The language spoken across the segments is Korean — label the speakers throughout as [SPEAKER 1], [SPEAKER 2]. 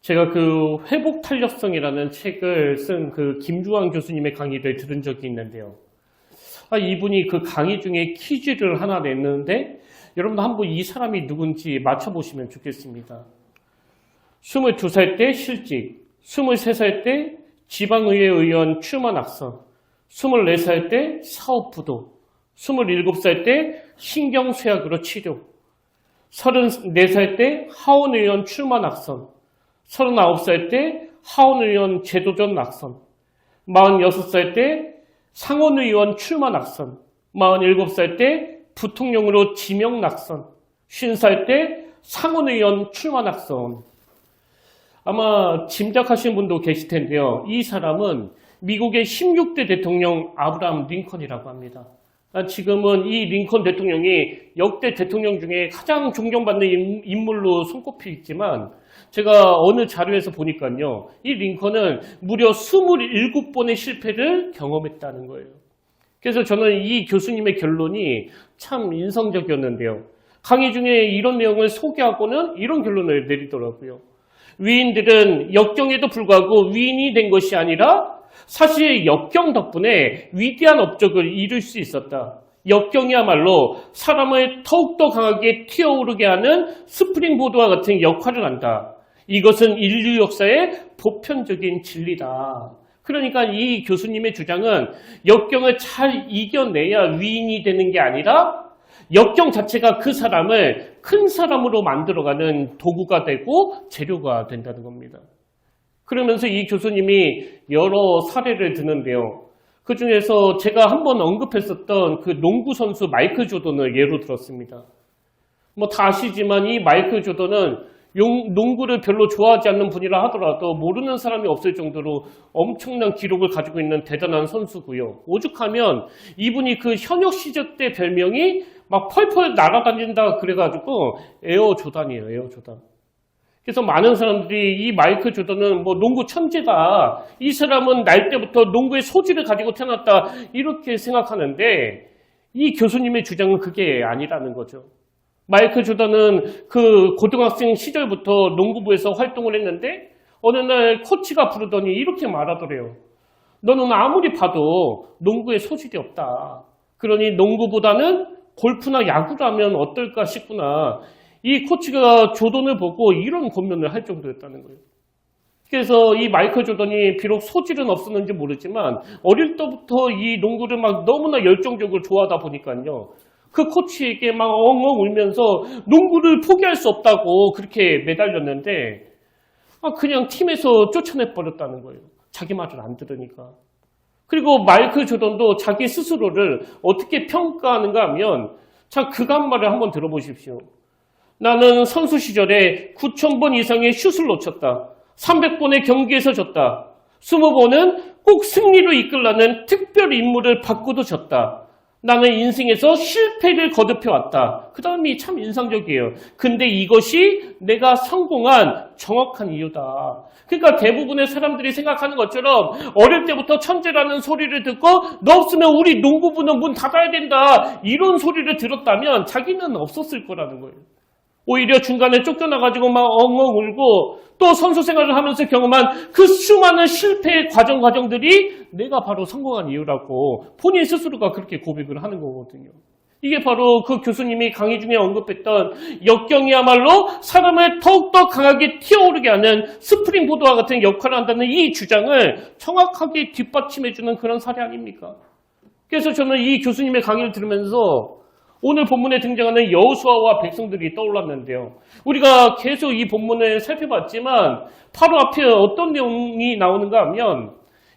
[SPEAKER 1] 제가 그 회복 탄력성이라는 책을 쓴 그 김주환 교수님의 강의를 들은 적이 있는데요. 이분이 그 강의 중에 퀴즈를 하나 냈는데 여러분도 한번 이 사람이 누군지 맞춰보시면 좋겠습니다. 22살 때 실직, 23살 때 지방의회 의원 출마 낙선, 24살 때 사업 부도, 27살 때 신경쇠약으로 치료, 34살 때 하원의원 출마 낙선, 39살 때 하원의원 제도전 낙선, 46살 때 상원의원 출마 낙선, 47살 때 부통령으로 지명 낙선, 50살 때 상원의원 출마 낙선. 아마 짐작하시는 분도 계실 텐데요. 이 사람은 미국의 16대 대통령 아브라함 링컨이라고 합니다. 지금은 이 링컨 대통령이 역대 대통령 중에 가장 존경받는 인물로 손꼽혀 있지만 제가 어느 자료에서 보니까요. 이 링컨은 무려 27번의 실패를 경험했다는 거예요. 그래서 저는 이 교수님의 결론이 참 인상적이었는데요. 강의 중에 이런 내용을 소개하고는 이런 결론을 내리더라고요. 위인들은 역경에도 불구하고 위인이 된 것이 아니라 사실 역경 덕분에 위대한 업적을 이룰 수 있었다. 역경이야말로 사람을 더욱더 강하게 튀어오르게 하는 스프링보드와 같은 역할을 한다. 이것은 인류 역사의 보편적인 진리다. 그러니까 이 교수님의 주장은 역경을 잘 이겨내야 위인이 되는 게 아니라 역경 자체가 그 사람을 큰 사람으로 만들어가는 도구가 되고 재료가 된다는 겁니다. 그러면서 이 교수님이 여러 사례를 드는데요. 그 중에서 제가 한번 언급했었던 그 농구 선수 마이클 조던을 예로 들었습니다. 다 아시지만 이 마이클 조던은 농구를 별로 좋아하지 않는 분이라 하더라도 모르는 사람이 없을 정도로 엄청난 기록을 가지고 있는 대단한 선수고요. 오죽하면 이분이 그 현역 시절 때 별명이 막 펄펄 날아다닌다 그래가지고 에어 조단이에요. 에어 조단. 그래서 많은 사람들이 이 마이클 조던은 농구 천재다. 이 사람은 날 때부터 농구의 소질을 가지고 태어났다. 이렇게 생각하는데 이 교수님의 주장은 그게 아니라는 거죠. 마이클 조던은 그 고등학생 시절부터 농구부에서 활동을 했는데 어느 날 코치가 부르더니 이렇게 말하더래요. 너는 아무리 봐도 농구에 소질이 없다. 그러니 농구보다는 골프나 야구라면 어떨까 싶구나. 이 코치가 조던을 보고 이런 권면을 할 정도였다는 거예요. 그래서 이 마이클 조던이 비록 소질은 없었는지 모르지만 어릴 때부터 이 농구를 막 너무나 열정적으로 좋아하다 보니까요. 그 코치에게 막 엉엉 울면서 농구를 포기할 수 없다고 그렇게 매달렸는데 그냥 팀에서 쫓아내버렸다는 거예요. 자기 말을 안 들으니까. 그리고 마이클 조던도 자기 스스로를 어떻게 평가하는가 하면 자, 그간 말을 한번 들어보십시오. 나는 선수 시절에 9,000번 이상의 슛을 놓쳤다. 300번의 경기에서 졌다. 20번은 꼭 승리로 이끌라는 특별 임무를 받고도 졌다. 나는 인생에서 실패를 거듭해왔다. 그 다음이 참 인상적이에요. 근데 이것이 내가 성공한 정확한 이유다. 그러니까 대부분의 사람들이 생각하는 것처럼 어릴 때부터 천재라는 소리를 듣고 너 없으면 우리 농구부는 문 닫아야 된다. 이런 소리를 들었다면 자기는 없었을 거라는 거예요. 오히려 중간에 쫓겨나가지고 막 엉엉 울고 또 선수 생활을 하면서 경험한 그 수많은 실패의 과정들이 내가 바로 성공한 이유라고 본인 스스로가 그렇게 고백을 하는 거거든요. 이게 바로 그 교수님이 강의 중에 언급했던 역경이야말로 사람을 더욱더 강하게 튀어오르게 하는 스프링보드와 같은 역할을 한다는 이 주장을 정확하게 뒷받침해주는 그런 사례 아닙니까? 그래서 저는 이 교수님의 강의를 들으면서 오늘 본문에 등장하는 여호수아와 백성들이 떠올랐는데요. 우리가 계속 이 본문을 살펴봤지만 바로 앞에 어떤 내용이 나오는가 하면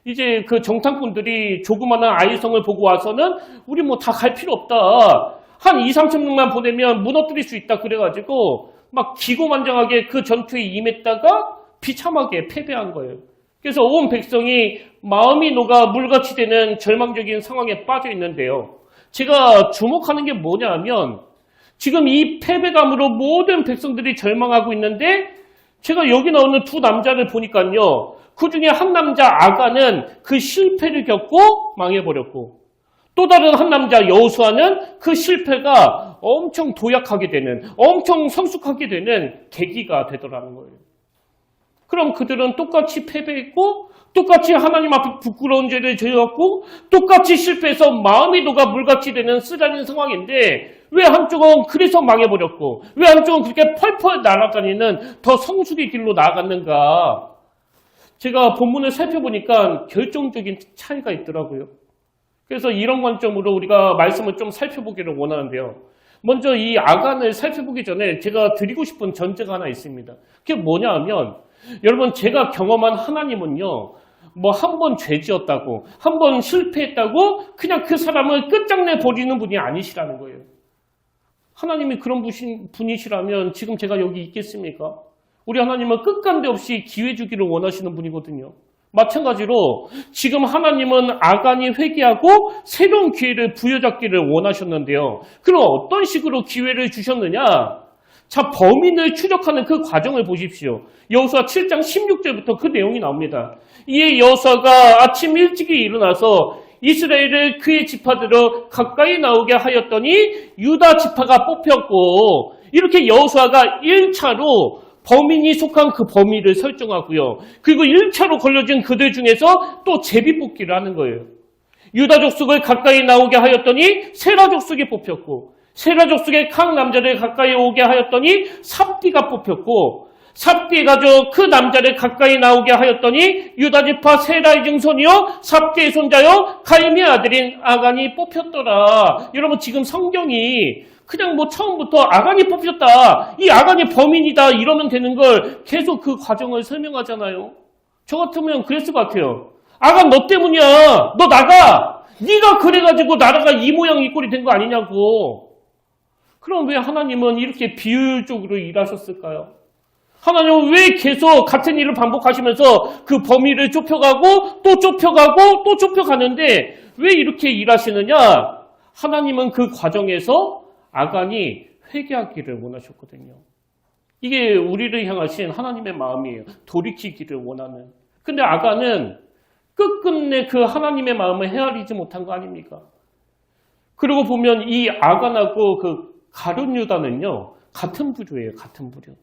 [SPEAKER 1] 이제 그 정탐꾼들이 조그마한 아이성을 보고 와서는 우리 다 갈 필요 없다. 한 2, 3천 명만 보내면 무너뜨릴 수 있다 그래가지고 막 기고만장하게 그 전투에 임했다가 비참하게 패배한 거예요. 그래서 온 백성이 마음이 녹아 물같이 되는 절망적인 상황에 빠져 있는데요. 제가 주목하는 게 뭐냐 하면 지금 이 패배감으로 모든 백성들이 절망하고 있는데 제가 여기 나오는 두 남자를 보니까요. 그 중에 한 남자 아가는 그 실패를 겪고 망해버렸고 또 다른 한 남자 여호수아는 그 실패가 엄청 도약하게 되는 엄청 성숙하게 되는 계기가 되더라는 거예요. 그럼 그들은 똑같이 패배했고 똑같이 하나님 앞에 부끄러운 죄를 지었고 똑같이 실패해서 마음이 녹아 물같이 되는 쓰라린 상황인데 왜 한쪽은 그래서 망해버렸고 왜 한쪽은 그렇게 펄펄 날아다니는 더 성숙의 길로 나아갔는가? 제가 본문을 살펴보니까 결정적인 차이가 있더라고요. 그래서 이런 관점으로 우리가 말씀을 좀 살펴보기를 원하는데요. 먼저 이 아간을 살펴보기 전에 제가 드리고 싶은 전제가 하나 있습니다. 그게 뭐냐 하면 여러분 제가 경험한 하나님은요. 뭐 한 번 죄 지었다고 한 번 실패했다고 그냥 그 사람을 끝장내 버리는 분이 아니시라는 거예요. 하나님이 그런 분이시라면 지금 제가 여기 있겠습니까? 우리 하나님은 끝간데 없이 기회 주기를 원하시는 분이거든요. 마찬가지로 지금 하나님은 아간이 회개하고 새로운 기회를 부여잡기를 원하셨는데요. 그럼 어떤 식으로 기회를 주셨느냐? 자, 범인을 추적하는 그 과정을 보십시오. 여호수아 7장 16절부터 그 내용이 나옵니다. 이에 여호수아가 아침 일찍이 일어나서 이스라엘을 그의 지파대로 가까이 나오게 하였더니 유다 지파가 뽑혔고 이렇게 여호수아가 1차로 범인이 속한 그 범위를 설정하고요. 그리고 1차로 걸려진 그들 중에서 또 제비뽑기를 하는 거예요. 유다 족속을 가까이 나오게 하였더니 세라 족속이 뽑혔고 세라 족속의 각 남자를 가까이 오게 하였더니 삽디가 뽑혔고 삽디가 그 남자를 가까이 나오게 하였더니 유다지파 세라의 증손이요 삽디의 손자요 가임의 아들인 아간이 뽑혔더라. 여러분 지금 성경이 그냥 뭐 처음부터 아간이 뽑혔다. 이 아간이 범인이다. 이러면 되는 걸 계속 그 과정을 설명하잖아요. 저 같으면 그랬을 것 같아요. 아간 너 때문이야. 너 나가. 네가 그래가지고 나라가 이 모양 이 꼴이 된 거 아니냐고. 그럼 왜 하나님은 이렇게 비효율적으로 일하셨을까요? 하나님은 왜 계속 같은 일을 반복하시면서 그 범위를 좁혀가고 또 좁혀가고 또 좁혀가는데 왜 이렇게 일하시느냐? 하나님은 그 과정에서 아간이 회개하기를 원하셨거든요. 이게 우리를 향하신 하나님의 마음이에요. 돌이키기를 원하는. 근데 아간은 끝끝내 그 하나님의 마음을 헤아리지 못한 거 아닙니까? 그리고 보면 이 아간하고 그 가룟 유다는요. 같은 부류예요. 같은 부류.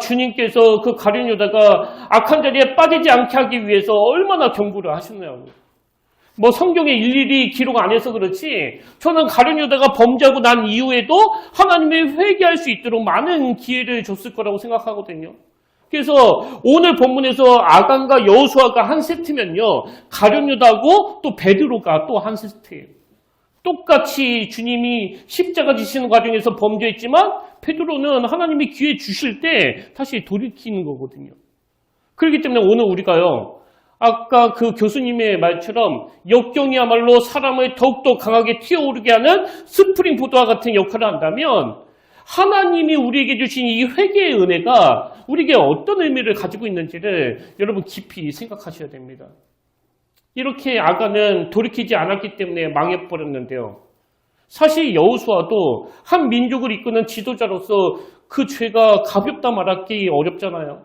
[SPEAKER 1] 주님께서 그 가룟 유다가 악한 자리에 빠지지 않게 하기 위해서 얼마나 경고를 하셨냐고. 뭐 성경에 일일이 기록 안 해서 그렇지 저는 가룟 유다가 범죄하고 난 이후에도 하나님이 회개할 수 있도록 많은 기회를 줬을 거라고 생각하거든요. 그래서 오늘 본문에서 아간과 여호수아가 한 세트면요. 가룟 유다하고 또 베드로가 또 한 세트예요. 똑같이 주님이 십자가 지시는 과정에서 범죄했지만 베드로는 하나님이 기회 주실 때 다시 돌이키는 거거든요. 그렇기 때문에 오늘 우리가요. 아까 그 교수님의 말처럼 역경이야말로 사람을 더욱더 강하게 튀어오르게 하는 스프링 보드와 같은 역할을 한다면 하나님이 우리에게 주신 이 회개의 은혜가 우리에게 어떤 의미를 가지고 있는지를 여러분 깊이 생각하셔야 됩니다. 이렇게 아간은 돌이키지 않았기 때문에 망해버렸는데요. 사실 여호수아도 한 민족을 이끄는 지도자로서 그 죄가 가볍다 말하기 어렵잖아요.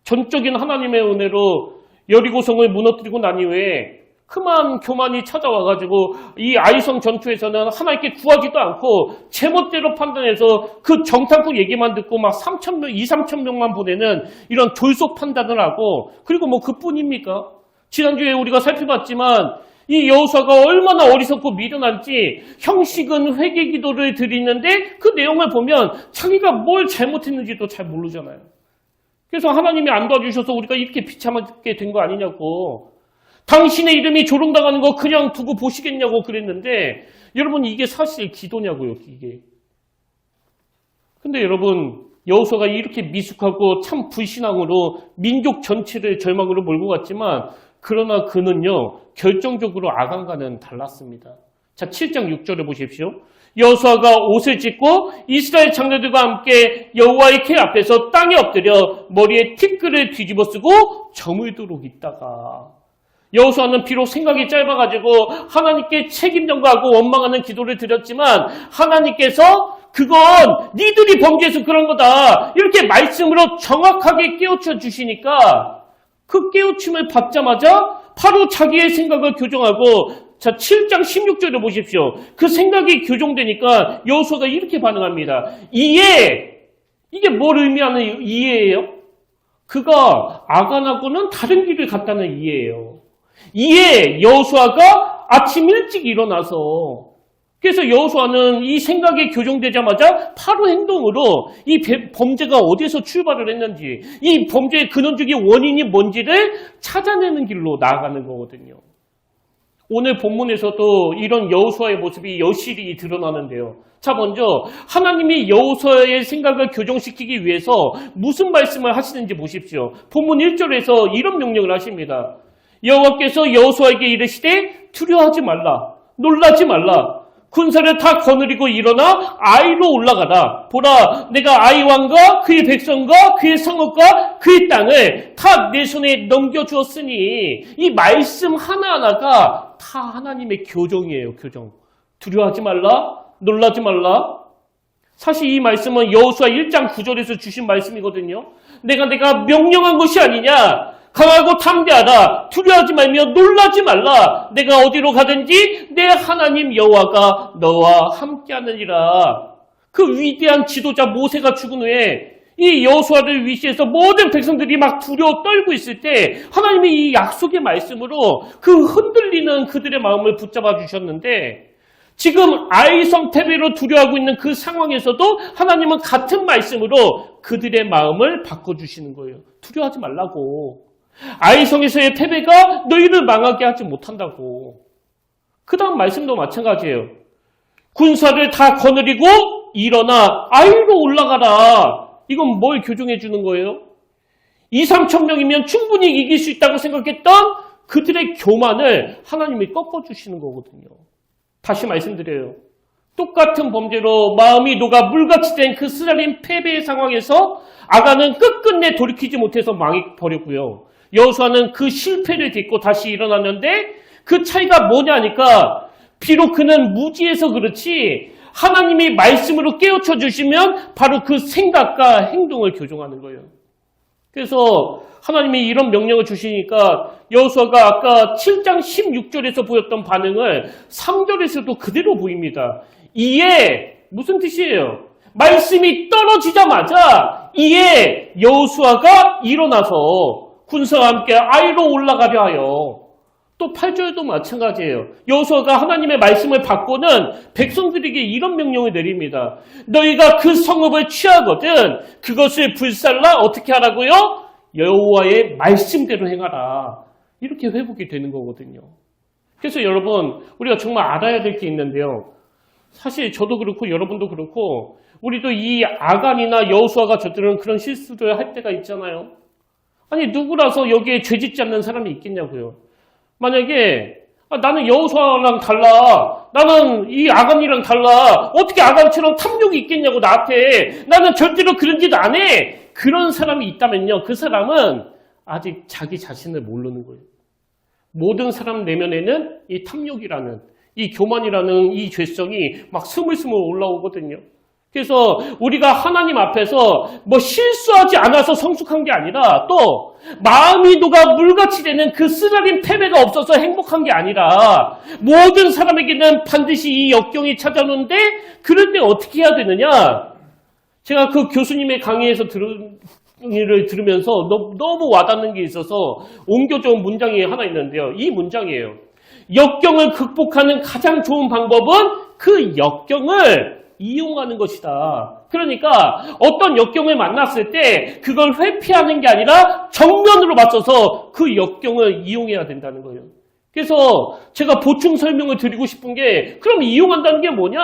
[SPEAKER 1] 전적인 하나님의 은혜로 여리고성을 무너뜨리고 난 이후에 그만 교만이 찾아와가지고 이 아이성 전투에서는 하나님께 구하지도 않고 제멋대로 판단해서 그 정탐꾼 얘기만 듣고 막 3,000명, 2,3,000명만 보내는 이런 졸속 판단을 하고 그리고 뭐 그뿐입니까? 지난주에 우리가 살펴봤지만 이 여호수아가 얼마나 어리석고 미련한지 형식은 회개 기도를 드리는데 그 내용을 보면 자기가 뭘 잘못했는지도 잘 모르잖아요. 그래서 하나님이 안 도와주셔서 우리가 이렇게 비참하게 된 거 아니냐고. 당신의 이름이 조롱당하는 거 그냥 두고 보시겠냐고 그랬는데 여러분 이게 사실 기도냐고요, 이게. 근데 여러분 여호수아가 이렇게 미숙하고 참 불신앙으로 민족 전체를 절망으로 몰고 갔지만 그러나 그는요 결정적으로 아간과는 달랐습니다. 자, 7장 6절을 보십시오. 여호수아가 옷을 찢고 이스라엘 장로들과 함께 여호와의 궤 앞에서 땅에 엎드려 머리에 티끌을 뒤집어 쓰고 저물도록 있다가 여호수아는 비록 생각이 짧아가지고 하나님께 책임 전가하고 원망하는 기도를 드렸지만 하나님께서 그건 니들이 범죄해서 그런 거다 이렇게 말씀으로 정확하게 깨우쳐 주시니까 그 깨우침을 받자마자 바로 자기의 생각을 교정하고 자 7장 16절을 보십시오. 그 생각이 교정되니까 여호수아가 이렇게 반응합니다. 이해! 이게 뭘 의미하는 이해예요? 그가 아간하고는 다른 길을 갔다는 이해예요. 이에 여호수아가 아침 일찍 일어나서 그래서 여호수아는 이 생각이 교정되자마자 바로 행동으로 이 범죄가 어디서 출발을 했는지 이 범죄의 근원적인 원인이 뭔지를 찾아내는 길로 나아가는 거거든요. 오늘 본문에서도 이런 여호수아의 모습이 여실히 드러나는데요. 자, 먼저 하나님이 여호수아의 생각을 교정시키기 위해서 무슨 말씀을 하시는지 보십시오. 본문 1절에서 이런 명령을 하십니다. 여호와께서 여호수아에게 이르시되 두려워하지 말라, 놀라지 말라. 군사를 다 거느리고 일어나 아이로 올라가라. 보라, 내가 아이 왕과 그의 백성과 그의 성읍과 그의 땅을 다 내 손에 넘겨주었으니 이 말씀 하나하나가 다 하나님의 교정이에요. 교정. 두려워하지 말라, 놀라지 말라. 사실 이 말씀은 여호수아 1장 9절에서 주신 말씀이거든요. 내가 명령한 것이 아니냐. 강하고 담대하라. 두려워하지 말며 놀라지 말라. 내가 어디로 가든지 내 하나님 여호와가 너와 함께하느니라. 그 위대한 지도자 모세가 죽은 후에 이 여호수아를 위시해서 모든 백성들이 막 두려워 떨고 있을 때 하나님이 이 약속의 말씀으로 그 흔들리는 그들의 마음을 붙잡아 주셨는데 지금 아이성 패배로 두려워하고 있는 그 상황에서도 하나님은 같은 말씀으로 그들의 마음을 바꿔주시는 거예요. 두려워하지 말라고. 아이성에서의 패배가 너희를 망하게 하지 못한다고. 그 다음 말씀도 마찬가지예요. 군사를 다 거느리고 일어나 아이로 올라가라. 이건 뭘 교정해 주는 거예요? 2-3천 명이면 충분히 이길 수 있다고 생각했던 그들의 교만을 하나님이 꺾어주시는 거거든요. 다시 말씀드려요. 똑같은 범죄로 마음이 녹아 물같이 된 그 스라림 패배의 상황에서 아간은 끝끝내 돌이키지 못해서 망해버렸고요. 여호수아는 그 실패를 딛고 다시 일어났는데 그 차이가 뭐냐니까 비록 그는 무지해서 그렇지 하나님이 말씀으로 깨우쳐 주시면 바로 그 생각과 행동을 교정하는 거예요. 그래서 하나님이 이런 명령을 주시니까 여호수아가 아까 7장 16절에서 보였던 반응을 3절에서도 그대로 보입니다. 이에 무슨 뜻이에요? 말씀이 떨어지자마자 이에 여호수아가 일어나서 군사와 함께 아이로 올라가려 하여 또 8절도 마찬가지예요. 여호수아가 하나님의 말씀을 받고는 백성들에게 이런 명령을 내립니다. 너희가 그 성읍을 취하거든 그것을 불살라 어떻게 하라고요? 여호와의 말씀대로 행하라. 이렇게 회복이 되는 거거든요. 그래서 여러분 우리가 정말 알아야 될 게 있는데요. 사실 저도 그렇고 여러분도 그렇고 우리도 이 아간이나 여호수아가 저들은 그런 실수를 할 때가 있잖아요. 아니 누구라서 여기에 죄짓지 않는 사람이 있겠냐고요. 만약에 나는 여호수아랑 달라. 나는 이 아간이랑 달라. 어떻게 아간처럼 탐욕이 있겠냐고 나한테. 나는 절대로 그런 짓 안 해. 그런 사람이 있다면요. 그 사람은 아직 자기 자신을 모르는 거예요. 모든 사람 내면에는 이 탐욕이라는 이 교만이라는 이 죄성이 막 스물스물 올라오거든요. 그래서 우리가 하나님 앞에서 뭐 실수하지 않아서 성숙한 게 아니라 또 마음이 녹아 물같이 되는 그 쓰라린 패배가 없어서 행복한 게 아니라 모든 사람에게는 반드시 이 역경이 찾아오는데 그럴 때 어떻게 해야 되느냐? 제가 그 교수님의 강의에서 들으면서 너무 와닿는 게 있어서 옮겨져온 문장이 하나 있는데요. 이 문장이에요. 역경을 극복하는 가장 좋은 방법은 그 역경을 이용하는 것이다. 그러니까 어떤 역경을 만났을 때 그걸 회피하는 게 아니라 정면으로 맞서서 그 역경을 이용해야 된다는 거예요. 그래서 제가 보충 설명을 드리고 싶은 게 그럼 이용한다는 게 뭐냐?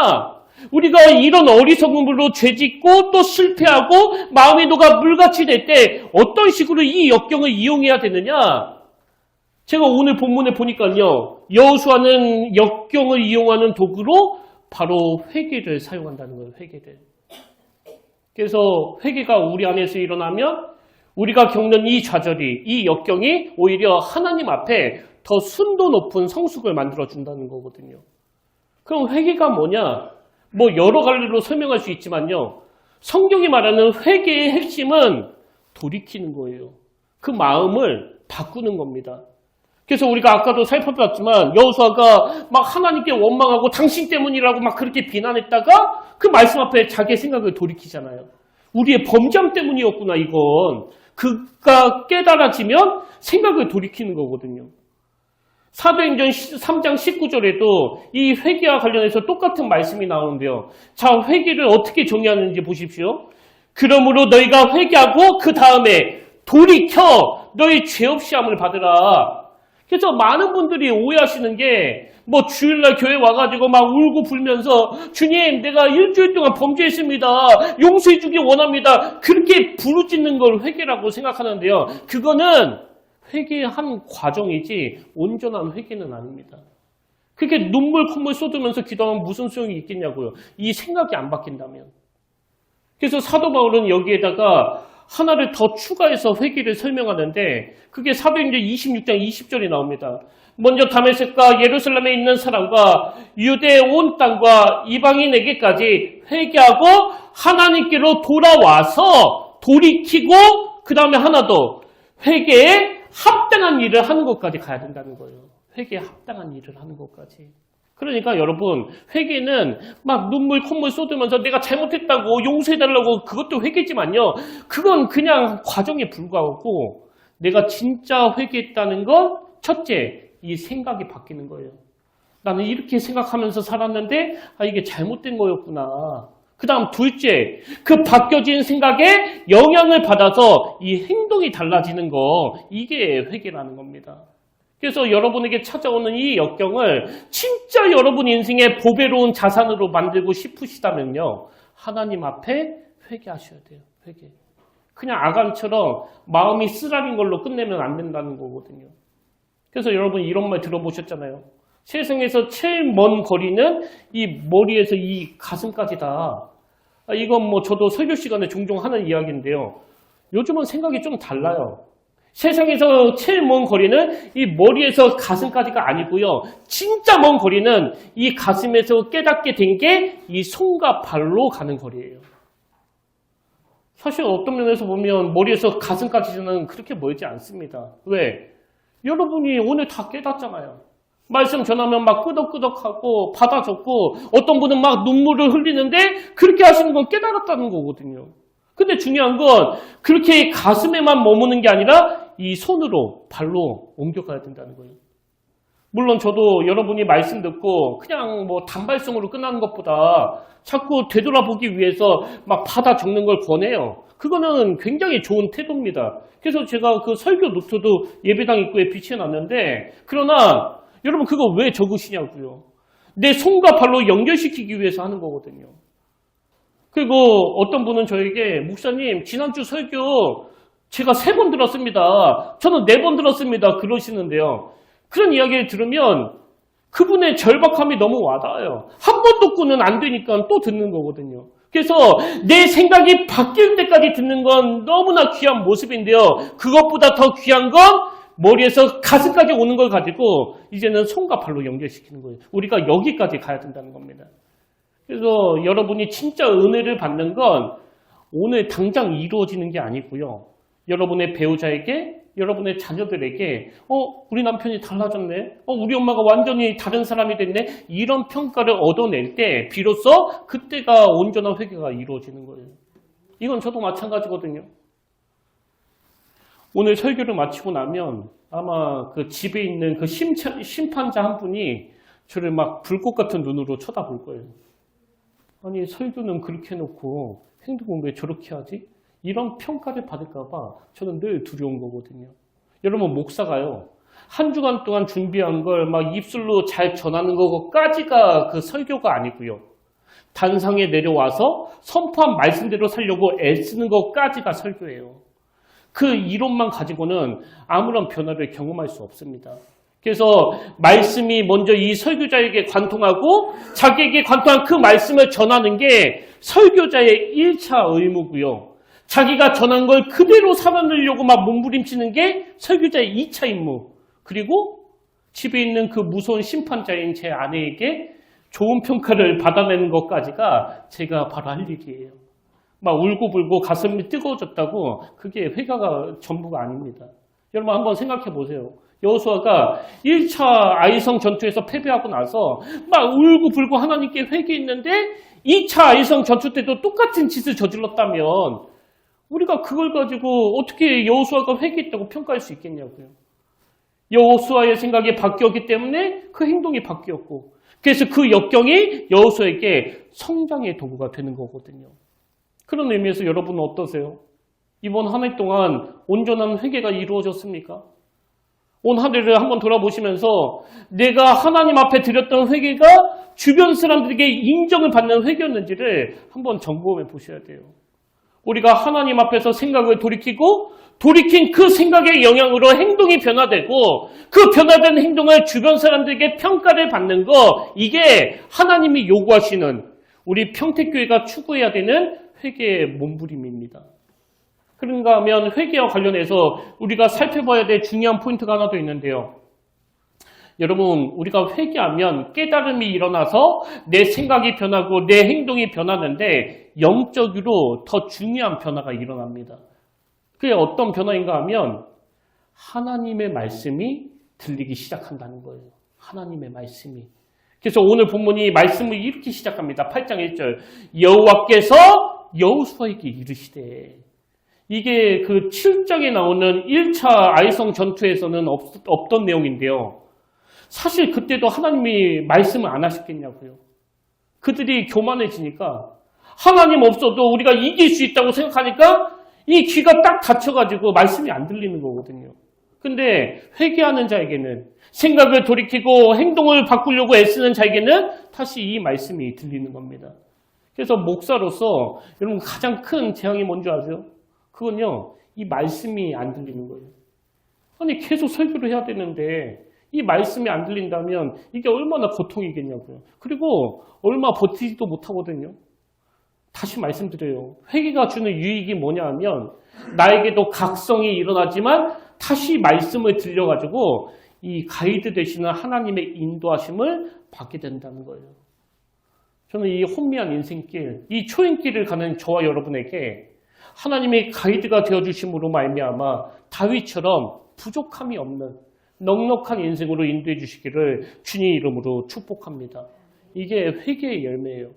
[SPEAKER 1] 우리가 이런 어리석음으로 죄짓고 또 실패하고 마음이 녹아 물같이 될 때 어떤 식으로 이 역경을 이용해야 되느냐? 제가 오늘 본문에 보니까요. 여호수아는 역경을 이용하는 도구로 바로 회개를 사용한다는 거예요. 회개를. 그래서 회개가 우리 안에서 일어나면 우리가 겪는 이 좌절이, 이 역경이 오히려 하나님 앞에 더 순도 높은 성숙을 만들어준다는 거거든요. 그럼 회개가 뭐냐? 뭐 여러 갈래로 설명할 수 있지만요. 성경이 말하는 회개의 핵심은 돌이키는 거예요. 그 마음을 바꾸는 겁니다. 그래서 우리가 아까도 살펴봤지만 여호수아가 막 하나님께 원망하고 당신 때문이라고 막 그렇게 비난했다가 그 말씀 앞에 자기의 생각을 돌이키잖아요. 우리의 범죄함 때문이었구나 이건. 그가 깨달아지면 생각을 돌이키는 거거든요. 사도행전 3장 19절에도 이 회개와 관련해서 똑같은 말씀이 나오는데요. 자, 회개를 어떻게 정의하는지 보십시오. 그러므로 너희가 회개하고 그 다음에 돌이켜 너희 죄 없이 함을 받으라. 그래서 많은 분들이 오해하시는 게 뭐 주일날 교회 와가지고 막 울고 불면서 주님 내가 일주일 동안 범죄했습니다. 용서해 주기 원합니다. 그렇게 부르짖는 걸 회개라고 생각하는데요. 그거는 회개한 과정이지 온전한 회개는 아닙니다. 그렇게 눈물 콧물 쏟으면서 기도하면 무슨 소용이 있겠냐고요. 이 생각이 안 바뀐다면. 그래서 사도 바울은 여기에다가 하나를 더 추가해서 회개를 설명하는데 그게 사도행전 26장 20절이 나옵니다. 먼저 다메섹과 예루살렘에 있는 사람과 유대 온 땅과 이방인에게까지 회개하고 하나님께로 돌아와서 돌이키고 그 다음에 하나 더 회개에 합당한 일을 하는 것까지 가야 된다는 거예요. 회개에 합당한 일을 하는 것까지. 그러니까 여러분 회개는 막 눈물 콧물 쏟으면서 내가 잘못했다고 용서해달라고 그것도 회개지만요. 그건 그냥 과정에 불과하고 내가 진짜 회개했다는 건 첫째 이 생각이 바뀌는 거예요. 나는 이렇게 생각하면서 살았는데 이게 잘못된 거였구나. 그 다음 둘째 그 바뀌어진 생각에 영향을 받아서 이 행동이 달라지는 거 이게 회개라는 겁니다. 그래서 여러분에게 찾아오는 이 역경을 진짜 여러분 인생의 보배로운 자산으로 만들고 싶으시다면요. 하나님 앞에 회개하셔야 돼요. 회개. 그냥 아간처럼 마음이 쓰라린 걸로 끝내면 안 된다는 거거든요. 그래서 여러분 이런 말 들어보셨잖아요. 세상에서 제일 먼 거리는 이 머리에서 이 가슴까지다. 이건 뭐 저도 설교 시간에 종종 하는 이야기인데요. 요즘은 생각이 좀 달라요. 세상에서 제일 먼 거리는 이 머리에서 가슴까지가 아니고요. 진짜 먼 거리는 이 가슴에서 깨닫게 된 게 이 손과 발로 가는 거리예요. 사실 어떤 면에서 보면 머리에서 가슴까지는 그렇게 멀지 않습니다. 왜? 여러분이 오늘 다 깨닫잖아요. 말씀 전하면 막 끄덕끄덕하고 받아줬고 어떤 분은 막 눈물을 흘리는데 그렇게 하시는 건 깨달았다는 거거든요. 근데 중요한 건 그렇게 가슴에만 머무는 게 아니라 이 손으로 발로 옮겨가야 된다는 거예요. 물론 저도 여러분이 말씀 듣고 그냥 뭐 단발성으로 끝나는 것보다 자꾸 되돌아보기 위해서 막 받아 적는 걸 권해요. 그거는 굉장히 좋은 태도입니다. 그래서 제가 그 설교 노트도 예배당 입구에 비치해놨는데 그러나 여러분 그거 왜 적으시냐고요. 내 손과 발로 연결시키기 위해서 하는 거거든요. 그리고 어떤 분은 저에게 목사님 지난주 설교 제가 3번 들었습니다. 저는 4번 들었습니다. 그러시는데요. 그런 이야기를 들으면 그분의 절박함이 너무 와닿아요. 한 번 듣고는 안 되니까 또 듣는 거거든요. 그래서 내 생각이 바뀔 때까지 듣는 건 너무나 귀한 모습인데요. 그것보다 더 귀한 건 머리에서 가슴까지 오는 걸 가지고 이제는 손과 발로 연결시키는 거예요. 우리가 여기까지 가야 된다는 겁니다. 그래서 여러분이 진짜 은혜를 받는 건 오늘 당장 이루어지는 게 아니고요. 여러분의 배우자에게, 여러분의 자녀들에게 우리 남편이 달라졌네. 우리 엄마가 완전히 다른 사람이 됐네. 이런 평가를 얻어낼 때 비로소 그때가 온전한 회개가 이루어지는 거예요. 이건 저도 마찬가지거든요. 오늘 설교를 마치고 나면 아마 그 집에 있는 그 심판자 한 분이 저를 막 불꽃 같은 눈으로 쳐다볼 거예요. 아니 설교는 그렇게 해놓고 행동은 왜 저렇게 하지? 이런 평가를 받을까 봐 저는 늘 두려운 거거든요. 여러분 목사가요. 한 주간 동안 준비한 걸 막 입술로 잘 전하는 것까지가 그 설교가 아니고요. 단상에 내려와서 선포한 말씀대로 살려고 애쓰는 것까지가 설교예요. 그 이론만 가지고는 아무런 변화를 경험할 수 없습니다. 그래서 말씀이 먼저 이 설교자에게 관통하고 자기에게 관통한 그 말씀을 전하는 게 설교자의 1차 의무고요. 자기가 전한 걸 그대로 살아내려고 막 몸부림치는 게 설교자의 2차 임무. 그리고 집에 있는 그 무서운 심판자인 제 아내에게 좋은 평가를 받아내는 것까지가 제가 바로 할 일이에요. 막 울고불고 가슴이 뜨거워졌다고 그게 회개가 전부가 아닙니다. 여러분 한번 생각해 보세요. 여호수아가 1차 아이성 전투에서 패배하고 나서 막 울고불고 하나님께 회개했는데 2차 아이성 전투 때도 똑같은 짓을 저질렀다면 우리가 그걸 가지고 어떻게 여호수아가 회개했다고 평가할 수 있겠냐고요. 여호수아의 생각이 바뀌었기 때문에 그 행동이 바뀌었고, 그래서 그 역경이 여호수아에게 성장의 도구가 되는 거거든요. 그런 의미에서 여러분은 어떠세요? 이번 한 해 동안 온전한 회개가 이루어졌습니까? 온 한 해를 한번 돌아보시면서 내가 하나님 앞에 드렸던 회개가 주변 사람들에게 인정을 받는 회개였는지를 한번 점검해 보셔야 돼요. 우리가 하나님 앞에서 생각을 돌이킨 그 생각의 영향으로 행동이 변화되고, 그 변화된 행동을 주변 사람들에게 평가를 받는 거, 이게 하나님이 요구하시는 우리 평택교회가 추구해야 되는 회개의 몸부림입니다. 그런가 하면 회개와 관련해서 우리가 살펴봐야 될 중요한 포인트가 하나 더 있는데요. 여러분, 우리가 회개하면 깨달음이 일어나서 내 생각이 변하고 내 행동이 변하는데 영적으로 더 중요한 변화가 일어납니다. 그게 어떤 변화인가 하면 하나님의 말씀이 들리기 시작한다는 거예요. 하나님의 말씀이. 그래서 오늘 본문이 말씀을 이렇게 시작합니다. 8장 1절. 여호와께서 여호수아에게 이르시되. 이게 그 7장에 나오는 1차 아이성 전투에서는 없던 내용인데요. 사실 그때도 하나님이 말씀을 안 하셨겠냐고요. 그들이 교만해지니까 하나님 없어도 우리가 이길 수 있다고 생각하니까 이 귀가 딱 닫혀가지고 말씀이 안 들리는 거거든요. 근데 회개하는 자에게는, 생각을 돌이키고 행동을 바꾸려고 애쓰는 자에게는 다시 이 말씀이 들리는 겁니다. 그래서 목사로서 여러분 가장 큰 재앙이 뭔지 아세요? 그건요, 이 말씀이 안 들리는 거예요. 아니 계속 설교를 해야 되는데 이 말씀이 안 들린다면 이게 얼마나 고통이겠냐고요. 그리고 얼마 버티지도 못하거든요. 다시 말씀드려요. 회개가 주는 유익이 뭐냐 하면 나에게도 각성이 일어나지만 다시 말씀을 들려가지고 이 가이드 되시는 하나님의 인도하심을 받게 된다는 거예요. 저는 이 혼미한 인생길, 이 초행길을 가는 저와 여러분에게 하나님의 가이드가 되어주심으로 말미암아 다윗처럼 부족함이 없는 넉넉한 인생으로 인도해 주시기를 주님 이름으로 축복합니다. 이게 회개의 열매예요.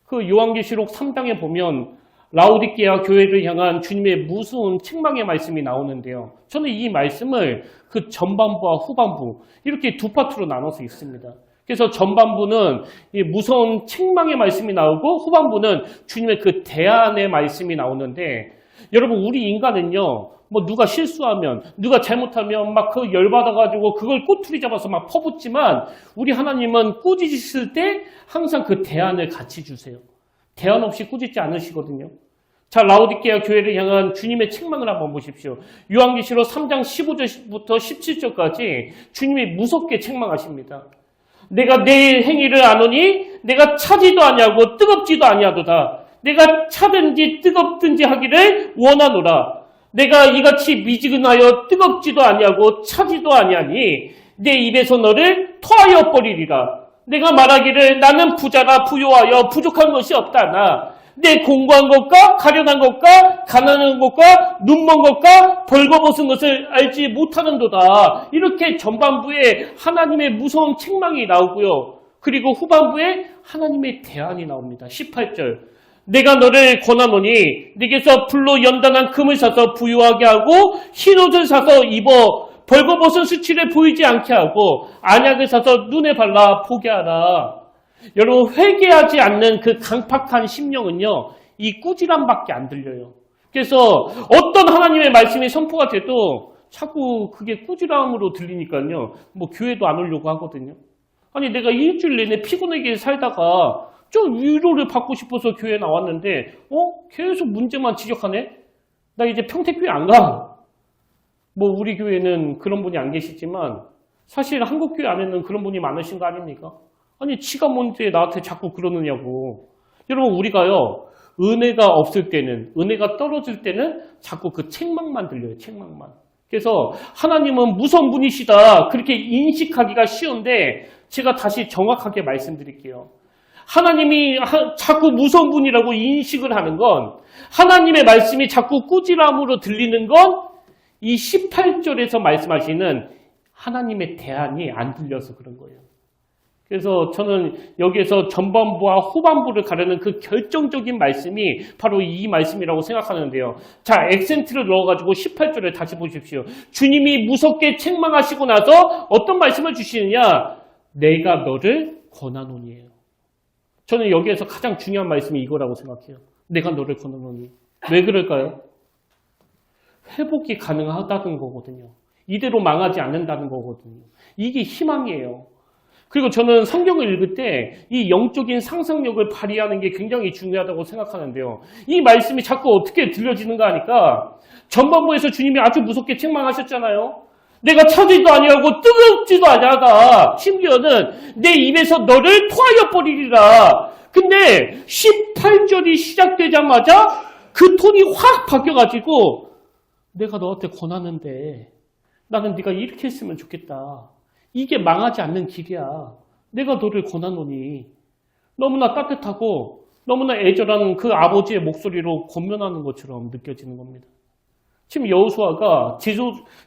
[SPEAKER 1] 그 요한계시록 3장에 보면 라오디게아 교회를 향한 주님의 무서운 책망의 말씀이 나오는데요. 저는 이 말씀을 그 전반부와 후반부 이렇게 두 파트로 나눠서 읽습니다. 그래서 전반부는 이 무서운 책망의 말씀이 나오고 후반부는 주님의 그 대안의 말씀이 나오는데, 여러분 우리 인간은요, 뭐 누가 실수하면, 누가 잘못하면 막 그 열받아가지고 그걸 꼬투리 잡아서 막 퍼붓지만 우리 하나님은 꾸짖으실 때 항상 그 대안을 같이 주세요. 대안 없이 꾸짖지 않으시거든요. 자, 라오디게아 교회를 향한 주님의 책망을 한번 보십시오. 요한계시록 3장 15절부터 17절까지 주님이 무섭게 책망하십니다. 내가 내 행위를 아노니 내가 차지도 아니하고 뜨겁지도 아니하도다. 내가 차든지 뜨겁든지 하기를 원하노라. 내가 이같이 미지근하여 뜨겁지도 아니하고 차지도 아니하니 내 입에서 너를 토하여 버리리라. 내가 말하기를 나는 부자라 부요하여 부족한 것이 없다나 내 공고한 것과 가련한 것과 가난한 것과 눈먼 것과 벌거벗은 것을 알지 못하는도다. 이렇게 전반부에 하나님의 무서운 책망이 나오고요. 그리고 후반부에 하나님의 대안이 나옵니다. 18절. 내가 너를 권하노니 네게서 불로 연단한 금을 사서 부유하게 하고 흰옷을 사서 입어 벌거벗은 수치를 보이지 않게 하고 안약을 사서 눈에 발라 보게 하라. 여러분 회개하지 않는 그 강팍한 심령은요, 이 꾸지람밖에 안 들려요. 그래서 어떤 하나님의 말씀이 선포가 돼도 자꾸 그게 꾸지람으로 들리니까요, 뭐 교회도 안 오려고 하거든요. 아니 내가 일주일 내내 피곤하게 살다가 좀 위로를 받고 싶어서 교회에 나왔는데 계속 문제만 지적하네? 나 이제 평택교회 안 가. 뭐 우리 교회는 그런 분이 안 계시지만 사실 한국교회 안에는 그런 분이 많으신 거 아닙니까? 아니 지가 뭔데 나한테 자꾸 그러느냐고. 여러분 우리가요, 은혜가 없을 때는, 은혜가 떨어질 때는 자꾸 그 책망만 들려요. 책망만. 그래서 하나님은 무서운 분이시다 그렇게 인식하기가 쉬운데 제가 다시 정확하게 말씀드릴게요. 하나님이 자꾸 무서운 분이라고 인식을 하는 건, 하나님의 말씀이 자꾸 꾸지람으로 들리는 건 이 18절에서 말씀하시는 하나님의 대안이 안 들려서 그런 거예요. 그래서 저는 여기에서 전반부와 후반부를 가르는 그 결정적인 말씀이 바로 이 말씀이라고 생각하는데요. 자, 액센트를 넣어가지고 18절에 다시 보십시오. 주님이 무섭게 책망하시고 나서 어떤 말씀을 주시느냐? 내가 너를 권하노니예요. 저는 여기에서 가장 중요한 말씀이 이거라고 생각해요. 내가 너를 권하노니. 왜 그럴까요? 회복이 가능하다는 거거든요. 이대로 망하지 않는다는 거거든요. 이게 희망이에요. 그리고 저는 성경을 읽을 때 이 영적인 상상력을 발휘하는 게 굉장히 중요하다고 생각하는데요. 이 말씀이 자꾸 어떻게 들려지는가 하니까 전반부에서 주님이 아주 무섭게 책망하셨잖아요. 내가 차지도 아니하고 뜨겁지도 아니하다. 심지어는 내 입에서 너를 토하여 버리리라. 근데 18절이 시작되자마자 그 톤이 확 바뀌어가지고 내가 너한테 권하는데 나는 네가 이렇게 했으면 좋겠다. 이게 망하지 않는 길이야. 내가 너를 권하노니. 너무나 따뜻하고 너무나 애절한 그 아버지의 목소리로 권면하는 것처럼 느껴지는 겁니다. 지금 여호수아가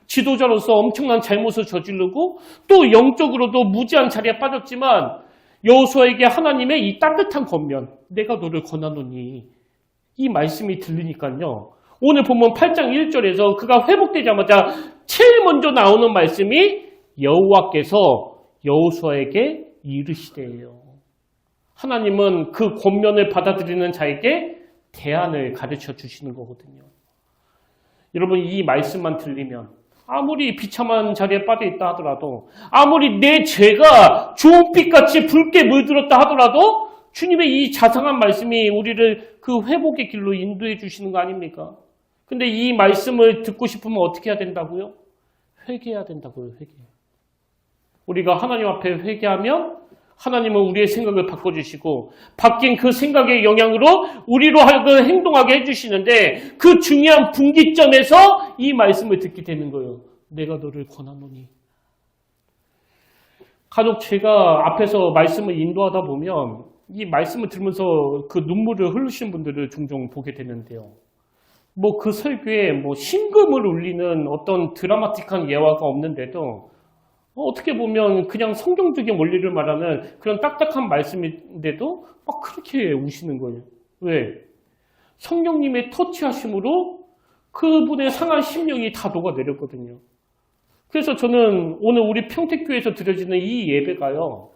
[SPEAKER 1] 지도자로서 엄청난 잘못을 저지르고 또 영적으로도 무지한 자리에 빠졌지만 여호수아에게 하나님의 이 따뜻한 권면, 내가 너를 권하노니 이 말씀이 들리니까요. 오늘 보면 8장 1절에서 그가 회복되자마자 제일 먼저 나오는 말씀이 여호와께서 여호수아에게 이르시되요. 하나님은 그 권면을 받아들이는 자에게 대안을 가르쳐 주시는 거거든요. 여러분 이 말씀만 들리면 아무리 비참한 자리에 빠져 있다 하더라도 아무리 내 죄가 좋은 빛같이 붉게 물들었다 하더라도 주님의 이 자상한 말씀이 우리를 그 회복의 길로 인도해 주시는 거 아닙니까? 근데 이 말씀을 듣고 싶으면 어떻게 해야 된다고요? 회개해야 된다고요. 회개. 우리가 하나님 앞에 회개하면 하나님은 우리의 생각을 바꿔주시고 바뀐 그 생각의 영향으로 우리로 하여금 행동하게 해주시는데 그 중요한 분기점에서 이 말씀을 듣게 되는 거예요. 내가 너를 권하노니. 간혹 제가 앞에서 말씀을 인도하다 보면 이 말씀을 들으면서 그 눈물을 흘리시는 분들을 종종 보게 되는데요. 뭐 그 설교에 뭐 심금을 울리는 어떤 드라마틱한 예화가 없는데도 어떻게 보면 그냥 성경적인 원리를 말하는 그런 딱딱한 말씀인데도 막 그렇게 우시는 거예요. 왜? 성령님의 터치하심으로 그분의 상한 심령이 다 녹아내렸거든요. 그래서 저는 오늘 우리 평택교회에서 드려지는 이 예배가요.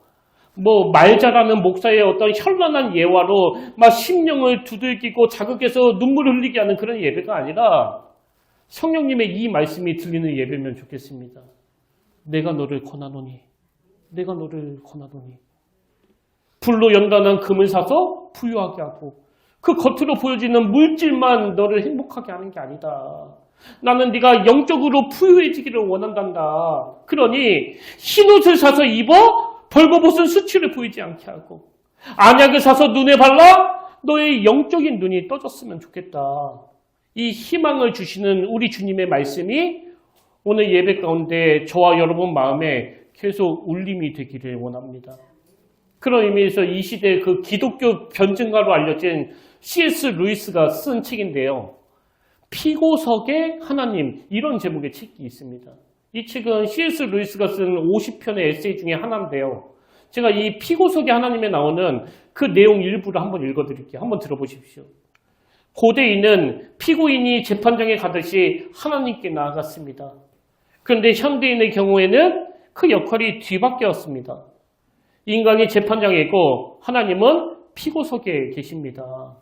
[SPEAKER 1] 뭐 말 잘하는 목사의 어떤 현란한 예화로 막 심령을 두들기고 자극해서 눈물을 흘리게 하는 그런 예배가 아니라 성령님의 이 말씀이 들리는 예배면 좋겠습니다. 내가 너를 권하노니. 내가 너를 권하노니. 불로 연단한 금을 사서 부유하게 하고 그 겉으로 보여지는 물질만 너를 행복하게 하는 게 아니다. 나는 네가 영적으로 부유해지기를 원한단다. 그러니 흰옷을 사서 입어 벌거벗은 수치를 보이지 않게 하고 안약을 사서 눈에 발라 너의 영적인 눈이 떠졌으면 좋겠다. 이 희망을 주시는 우리 주님의 말씀이 오늘 예배 가운데 저와 여러분 마음에 계속 울림이 되기를 원합니다. 그런 의미에서 이 시대의 그 기독교 변증가로 알려진 C.S. 루이스가 쓴 책인데요. 피고석의 하나님, 이런 제목의 책이 있습니다. 이 책은 C.S. 루이스가 쓴 50편의 에세이 중에 하나인데요. 제가 이 피고석의 하나님에 나오는 그 내용 일부를 한번 읽어드릴게요. 한번 들어보십시오. 고대인은 피고인이 재판장에 가듯이 하나님께 나아갔습니다. 그런데 현대인의 경우에는 그 역할이 뒤바뀌었습니다. 인간이 재판장이고 하나님은 피고석에 계십니다.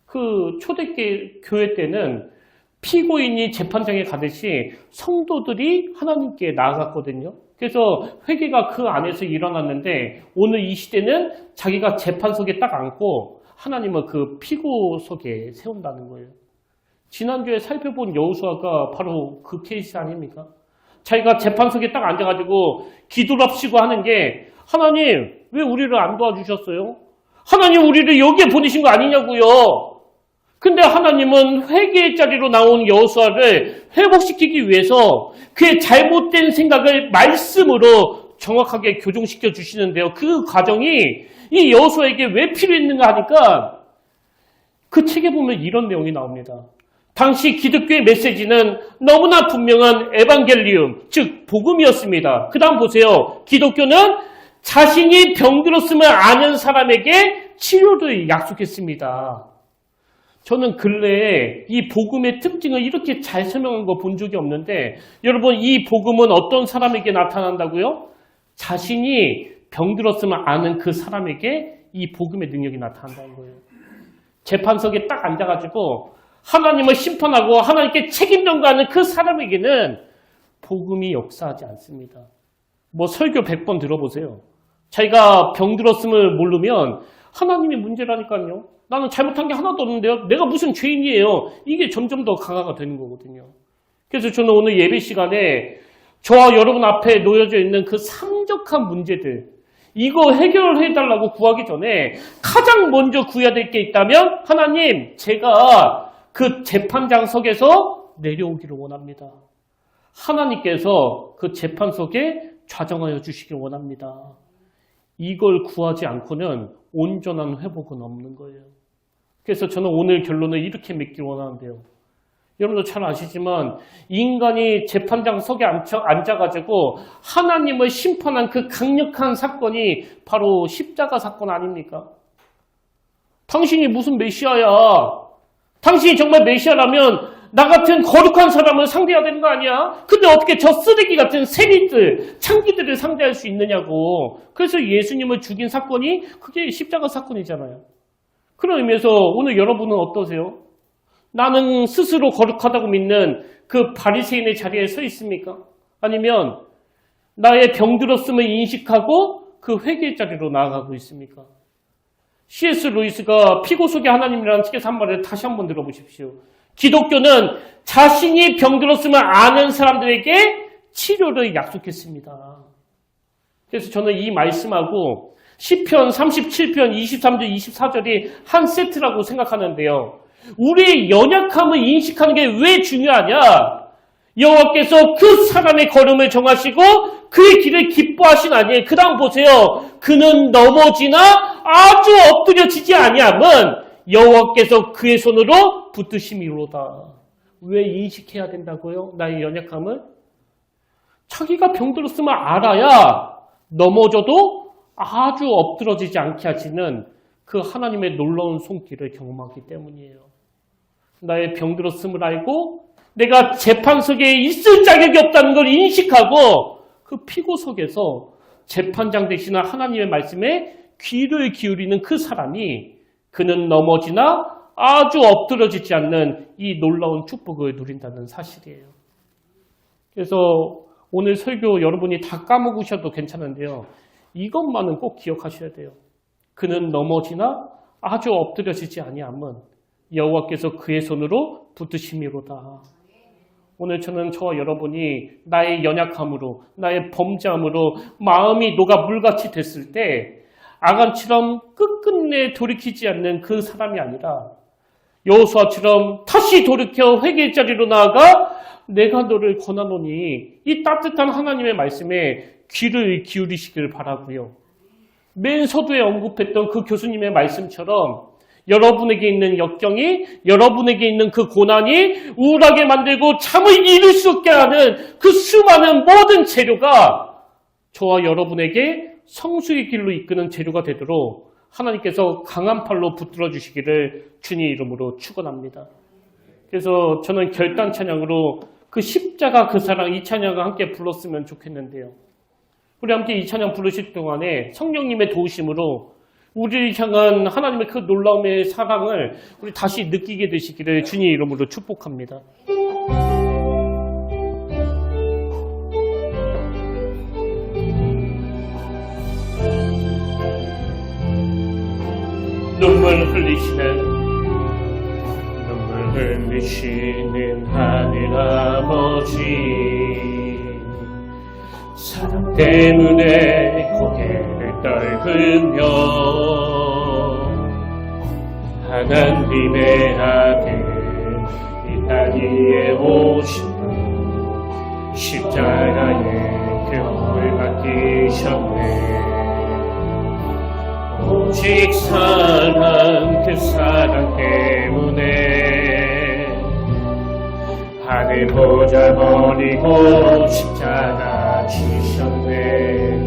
[SPEAKER 1] 그 초대교회 교회 때는 피고인이 재판장에 가듯이 성도들이 하나님께 나아갔거든요. 그래서 회개가 그 안에서 일어났는데 오늘 이 시대는 자기가 재판석에 딱 앉고 하나님은 그 피고석에 세운다는 거예요. 지난주에 살펴본 여호수아가 바로 그 케이스 아닙니까? 자기가 재판석에 딱 앉아가지고 기도랍시고 하는 게 하나님 왜 우리를 안 도와주셨어요? 하나님 우리를 여기에 보내신 거 아니냐고요. 근데 하나님은 회개의 자리로 나온 여호수아를 회복시키기 위해서 그의 잘못된 생각을 말씀으로 정확하게 교정시켜 주시는데요. 그 과정이 이 여호수아에게 왜 필요했는가 하니까 그 책에 보면 이런 내용이 나옵니다. 당시 기독교의 메시지는 너무나 분명한 에반겔리움, 즉 복음이었습니다. 그 다음 보세요. 기독교는 자신이 병들었음을 아는 사람에게 치료를 약속했습니다. 저는 근래에 이 복음의 특징을 이렇게 잘 설명한 거 본 적이 없는데 여러분 이 복음은 어떤 사람에게 나타난다고요? 자신이 병들었음을 아는 그 사람에게 이 복음의 능력이 나타난다는 거예요. 재판석에 딱 앉아가지고 하나님을 심판하고 하나님께 책임 전가하는 그 사람에게는 복음이 역사하지 않습니다. 뭐 설교 100번 들어보세요. 자기가 병들었음을 모르면 하나님이 문제라니까요. 나는 잘못한 게 하나도 없는데요. 내가 무슨 죄인이에요. 이게 점점 더 강화가 되는 거거든요. 그래서 저는 오늘 예배 시간에 저와 여러분 앞에 놓여져 있는 그 삼적한 문제들 이거 해결해달라고 구하기 전에 가장 먼저 구해야 될 게 있다면 하나님 제가 그 재판장석에서 내려오기를 원합니다. 하나님께서 그 재판석에 좌정하여 주시길 원합니다. 이걸 구하지 않고는 온전한 회복은 없는 거예요. 그래서 저는 오늘 결론을 이렇게 맺길 원하는데요. 여러분도 잘 아시지만 인간이 재판장석에 앉아가지고 하나님을 심판한 그 강력한 사건이 바로 십자가 사건 아닙니까? 당신이 무슨 메시아야? 당신이 정말 메시아라면 나 같은 거룩한 사람을 상대해야 되는 거 아니야? 근데 어떻게 저 쓰레기 같은 세리들, 창기들을 상대할 수 있느냐고. 그래서 예수님을 죽인 사건이 그게 십자가 사건이잖아요. 그런 의미에서 오늘 여러분은 어떠세요? 나는 스스로 거룩하다고 믿는 그 바리새인의 자리에 서 있습니까? 아니면 나의 병들었음을 인식하고 그 회개의 자리로 나아가고 있습니까? C.S. 루이스가 피고 속의 하나님이라는 책에서 한 말을 다시 한번 들어보십시오. 기독교는 자신이 병들었음을 아는 사람들에게 치료를 약속했습니다. 그래서 저는 이 말씀하고 시편 37편 23절 24절이 한 세트라고 생각하는데요. 우리의 연약함을 인식하는 게 왜 중요하냐? 여호와께서 그 사람의 걸음을 정하시고 그의 길을 기뻐하신 아니에요. 그 다음 보세요. 그는 넘어지나 아주 엎드려지지 아니함은 여호와께서 그의 손으로 붙드심이로다. 왜 인식해야 된다고요? 나의 연약함을? 자기가 병들었음을 알아야 넘어져도 아주 엎드러지지 않게 하시는 그 하나님의 놀라운 손길을 경험하기 때문이에요. 나의 병들었음을 알고 내가 재판석에 있을 자격이 없다는 걸 인식하고 그 피고석에서 재판장 되시는 하나님의 말씀에 귀를 기울이는 그 사람이 그는 넘어지나 아주 엎드러지지 않는 이 놀라운 축복을 누린다는 사실이에요. 그래서 오늘 설교 여러분이 다 까먹으셔도 괜찮은데요. 이것만은 꼭 기억하셔야 돼요. 그는 넘어지나 아주 엎드려지지 아니함은 여호와께서 그의 손으로 붙드심이로다. 오늘 저는 저와 여러분이 나의 연약함으로 나의 범죄함으로 마음이 녹아 물같이 됐을 때 아간처럼 끝끝내 돌이키지 않는 그 사람이 아니라 여호수아처럼 다시 돌이켜 회개의 자리로 나아가 내가 너를 권하노니 이 따뜻한 하나님의 말씀에 귀를 기울이시길 바라고요. 맨 서두에 언급했던 그 교수님의 말씀처럼 여러분에게 있는 역경이, 여러분에게 있는 그 고난이 우울하게 만들고 잠을 이룰 수 없게 하는 그 수많은 모든 재료가 저와 여러분에게 성수의 길로 이끄는 재료가 되도록 하나님께서 강한 팔로 붙들어 주시기를 주님 이름으로 축원합니다. 그래서 저는 결단 찬양으로 그 십자가 그 사랑 이 찬양을 함께 불렀으면 좋겠는데요. 우리 함께 이 찬양 부르실 동안에 성령님의 도우심으로 우리를 향한 하나님의 그 놀라움의 사랑을 우리 다시 느끼게 되시기를 주님 이름으로 축복합니다. 눈물 흘리시는 하늘 아버지, 사랑 때문에 고개를 떨구며 하나님의 아들 이 땅 위에 오시고 십자가의 교훈을 맡기셨네. 오직 사랑 그 사랑 때문에 하늘 보좌 버리고 십자가 지셨네.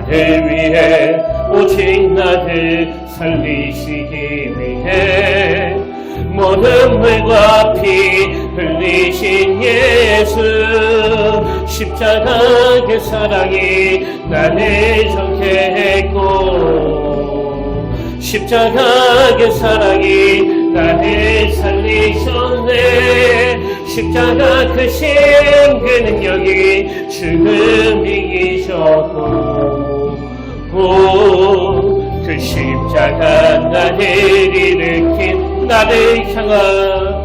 [SPEAKER 1] 나를 위해 오직 나를 살리시기 위해 모든 물과 피 흘리신 예수 십자가 그 사랑이 나를 정케했고 십자가 그 사랑이 나를 살리셨네 십자가 크신 그 능력이 죽음 이기셨고 그 십자가 나를 일으킨 나를 향한